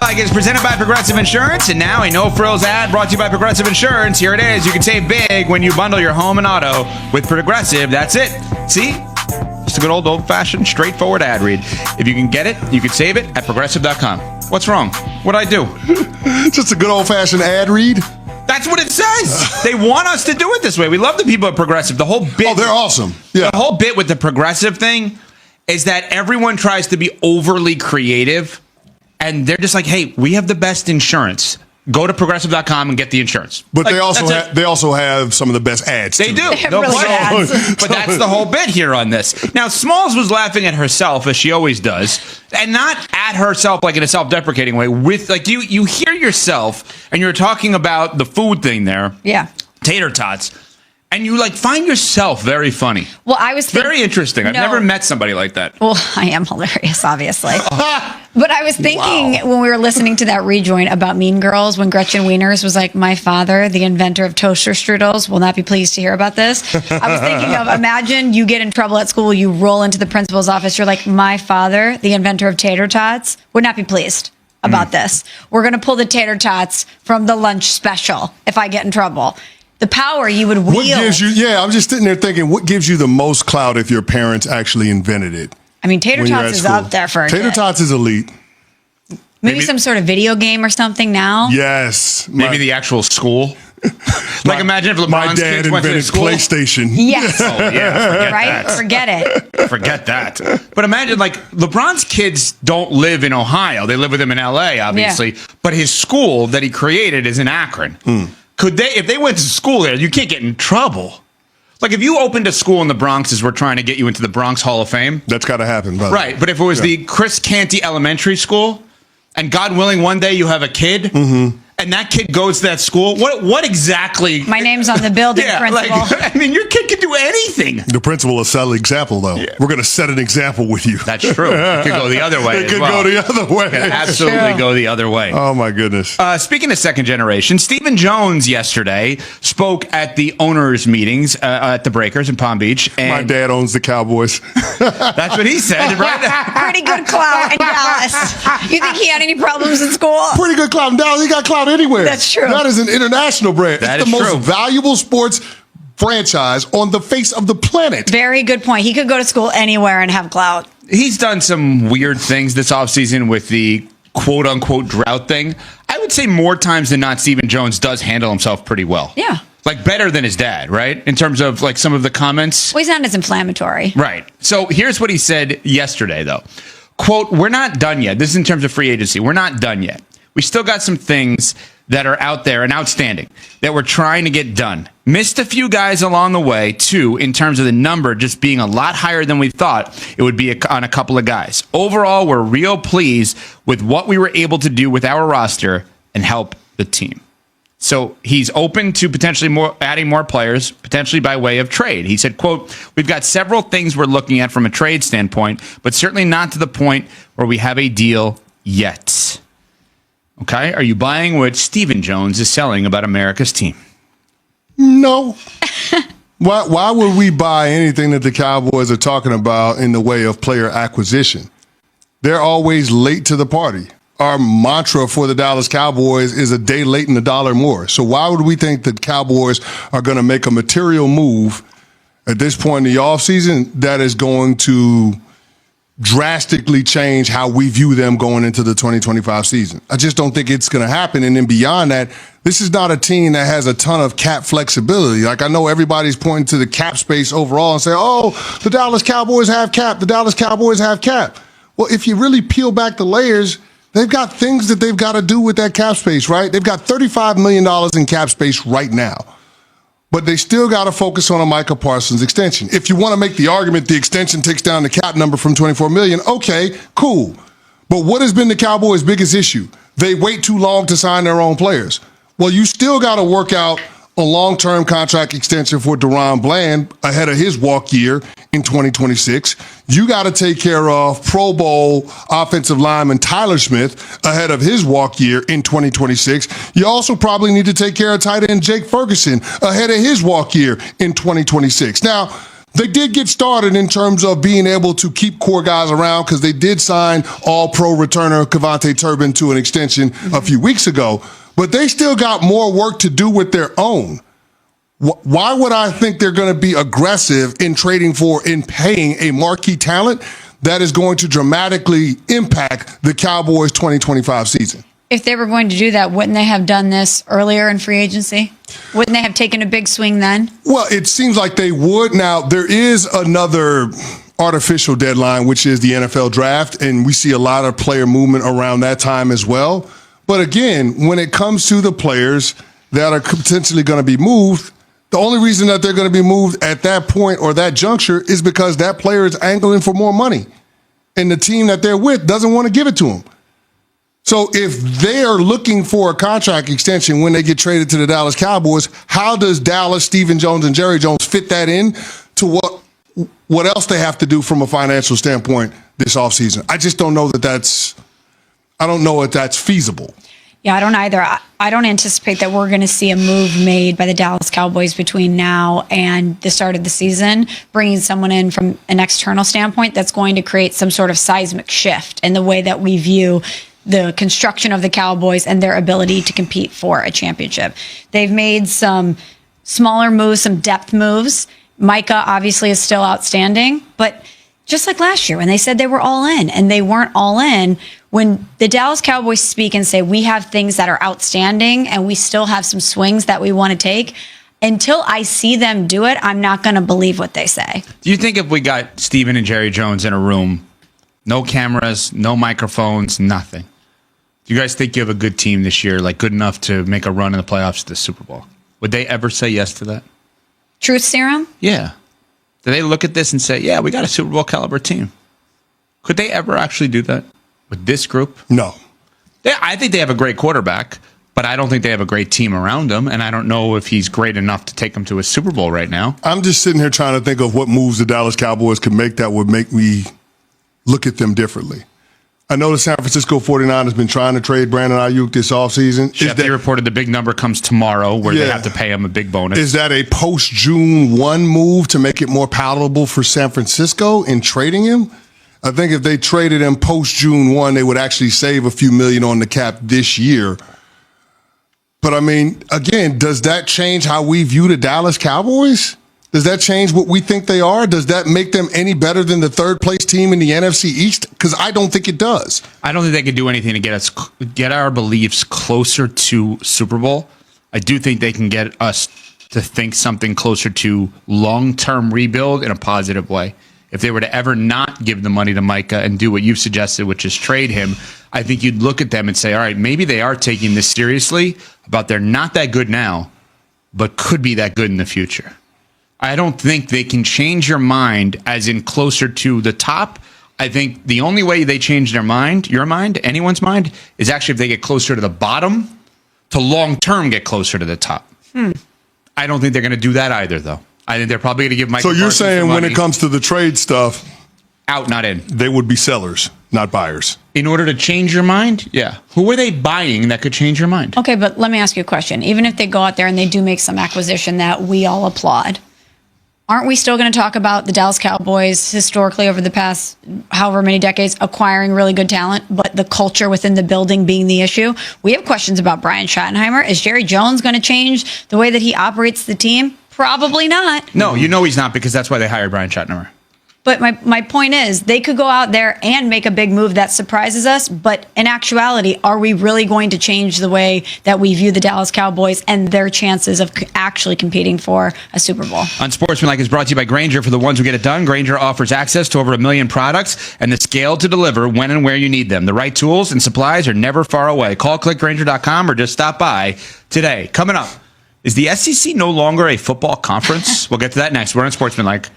Like is presented by Progressive Insurance, and now a no-frills ad brought to you by Progressive Insurance. Here it is. You can save big when you bundle your home and auto with Progressive. That's it. See? Just a good old-fashioned, straightforward ad read. If you can get it, you can save it at Progressive.com. What's wrong? What'd I do? Just a good old-fashioned ad read? That's what it says. They want us to do it this way. We love the people at Progressive. The whole bit. Oh, they're awesome. Yeah. The whole bit with the Progressive thing is that everyone tries to be overly creative, and they're just like, hey, we have the best insurance. Go to Progressive.com and get the insurance. But like, they also have some of the best ads. They do. They have really good ads. But that's the whole bit here on this. Now, Smalls was laughing at herself, as she always does, and not at herself like in a self-deprecating way. With like you hear yourself, and you're talking about the food thing there. Yeah. Tater tots. And you like find yourself very funny. Well, I was very interesting. I've never met somebody like that. Well, I am hilarious, obviously. But I was thinking when we were listening to that rejoin about Mean Girls, when Gretchen Wieners was like, my father, the inventor of toaster strudels, will not be pleased to hear about this. I was thinking of, imagine you get in trouble at school, you roll into the principal's office, you're like, my father, the inventor of tater tots, would not be pleased about this. We're going to pull the tater tots from the lunch special if I get in trouble. The power you would wield. What gives you? Yeah, I'm just sitting there thinking, what gives you the most clout if your parents actually invented it? I mean, tater tots is up there for tater tots is elite. Maybe some sort of video game or something now. Yes, maybe the actual school. Like imagine if LeBron's kids went to school. PlayStation. Yes. Oh yeah. Right. Forget it. Forget that. But imagine like LeBron's kids don't live in Ohio; they live with him in LA, obviously. Yeah. But his school that he created is in Akron. Could they, if they went to school there, you can't get in trouble. Like if you opened a school in the Bronx as we're trying to get you into the Bronx Hall of Fame. That's got to happen, brother. Right. But if it was the Chris Canty Elementary School, and God willing, one day you have a kid, and that kid goes to that school, what exactly? My name's on the building, principal. Like, I mean, your kid can do anything. The principal will set an example, though. Yeah. We're going to set an example with you. That's true. It could go the other way. It could go the other way. It could absolutely go the other way. Oh, my goodness. Speaking of second generation, Stephen Jones yesterday spoke at the owners' meetings at the Breakers in Palm Beach. And my dad owns the Cowboys. That's what he said, right? Pretty good clout in Dallas. You think he had any problems in school? Pretty good clout in Dallas. He got clout anywhere. That's true. That is an international brand. That it's is the most true. valuable sports franchise on the face of the planet. Very good point. He could go to school anywhere and have clout. He's done some weird things this offseason with the quote-unquote drought thing. I would say more times than not, Stephen Jones does handle himself pretty well. Yeah. Like better than his dad, right? In terms of like some of the comments. Well, he's not as inflammatory. Right. So here's what he said yesterday, though. Quote, we're not done yet. This is in terms of free agency. We're not done yet. We still got some things that are out there and outstanding that we're trying to get done. Missed a few guys along the way, too, in terms of the number just being a lot higher than we thought it would be on a couple of guys. Overall, we're real pleased with what we were able to do with our roster and help the team. So he's open to potentially adding more players, potentially by way of trade. He said, quote, we've got several things we're looking at from a trade standpoint, but certainly not to the point where we have a deal yet. Okay, are you buying what Stephen Jones is selling about America's team? No. Why would we buy anything that the Cowboys are talking about in the way of player acquisition? They're always late to the party. Our mantra for the Dallas Cowboys is a day late and a dollar more. So why would we think that Cowboys are going to make a material move at this point in the offseason that is going to drastically change how we view them going into the 2025 season? I just don't think it's going to happen. And then beyond that, this is not a team that has a ton of cap flexibility. Like, I know everybody's pointing to the cap space overall and say, oh, the Dallas Cowboys have cap. The Dallas Cowboys have cap. Well, if you really peel back the layers, they've got things that they've got to do with that cap space, right? They've got $35 million in cap space right now. But they still got to focus on a Micah Parsons extension. If you want to make the argument the extension takes down the cap number from $24 million, okay, cool. But what has been the Cowboys' biggest issue? They wait too long to sign their own players. Well, you still got to work out a long-term contract extension for Deron Bland ahead of his walk year in 2026. You got to take care of Pro Bowl offensive lineman Tyler Smith ahead of his walk year in 2026. You also probably need to take care of tight end Jake Ferguson ahead of his walk year in 2026. Now, They did get started in terms of being able to keep core guys around because they did sign all-pro returner Kevontae Turbin to an extension a few weeks ago, but they still got more work to do with their own. Why would I think they're going to be aggressive in trading for and paying a marquee talent that is going to dramatically impact the Cowboys' 2025 season? If they were going to do that, wouldn't they have done this earlier in free agency? Wouldn't they have taken a big swing then? Well, it seems like they would. Now, there is another artificial deadline, which is the NFL draft, and we see a lot of player movement around that time as well. But again, when it comes to the players that are potentially going to be moved, the only reason that they're going to be moved at that point or that juncture is because that player is angling for more money, and the team that they're with doesn't want to give it to them. So if they are looking for a contract extension when they get traded to the Dallas Cowboys, how does Dallas, Stephen Jones, and Jerry Jones fit that in to what else they have to do from a financial standpoint this offseason? I just don't know I don't know if that's feasible. Yeah, I don't either. I don't anticipate that we're going to see a move made by the Dallas Cowboys between now and the start of the season, bringing someone in from an external standpoint that's going to create some sort of seismic shift in the way that we view the construction of the Cowboys and their ability to compete for a championship. They've made some smaller moves, some depth moves. Micah obviously is still outstanding, but just like last year when they said they were all in and they weren't all in, when the Dallas Cowboys speak and say we have things that are outstanding and we still have some swings that we want to take, until I see them do it, I'm not going to believe what they say. Do you think if we got Steven and Jerry Jones in a room, no cameras, no microphones, nothing, do you guys think you have a good team this year, like good enough to make a run in the playoffs to the Super Bowl? Would they ever say yes to that? Truth serum? Yeah. Do they look at this and say, yeah, we got a Super Bowl caliber team? Could they ever actually do that with this group? No. I think they have a great quarterback, but I don't think they have a great team around him, and I don't know if he's great enough to take them to a Super Bowl right now. I'm just sitting here trying to think of what moves the Dallas Cowboys could make that would make me look at them differently. I know the San Francisco 49ers has been trying to trade Brandon Ayuk this offseason. Shefty reported the big number comes tomorrow where they have to pay him a big bonus. Is that a post-June 1 move to make it more palatable for San Francisco in trading him? I think if they traded him post-June 1, they would actually save a few million on the cap this year. But, I mean, again, does that change how we view the Dallas Cowboys? Does that change what we think they are? Does that make them any better than the third-place team in the NFC East? Because I don't think it does. I don't think they can do anything to get our beliefs closer to Super Bowl. I do think they can get us to think something closer to long-term rebuild in a positive way. If they were to ever not give the money to Micah and do what you've suggested, which is trade him, I think you'd look at them and say, all right, maybe they are taking this seriously about they're not that good now, but could be that good in the future. I don't think they can change your mind as in closer to the top. I think the only way they change their mind, your mind, anyone's mind, is actually if they get closer to the bottom to long-term get closer to the top. I don't think they're going to do that either, though. I think they're probably going to give Micah So you're Parsons saying when money. it comes to the trade stuff, Out, not in. they would be sellers, not buyers. In order to change your mind? Yeah. Who are they buying that could change your mind? Okay, but let me ask you a question. Even if they go out there and they do make some acquisition that we all applaud, aren't we still going to talk about the Dallas Cowboys historically over the past however many decades acquiring really good talent, but the culture within the building being the issue? We have questions about Brian Schottenheimer. Is Jerry Jones going to change the way that he operates the team? Probably not. No, you know he's not because that's why they hired Brian Schottenheimer. But my point is, they could go out there and make a big move that surprises us. But in actuality, are we really going to change the way that we view the Dallas Cowboys and their chances of actually competing for a Super Bowl? Unsportsmanlike is brought to you by Grainger. For the ones who get it done, Grainger offers access to over 1 million products and the scale to deliver when and where you need them. The right tools and supplies are never far away. Call clickgrainger.com or just stop by today. Coming up, is the SEC no longer a football conference? We'll get to that next. We're on Sportsmanlike.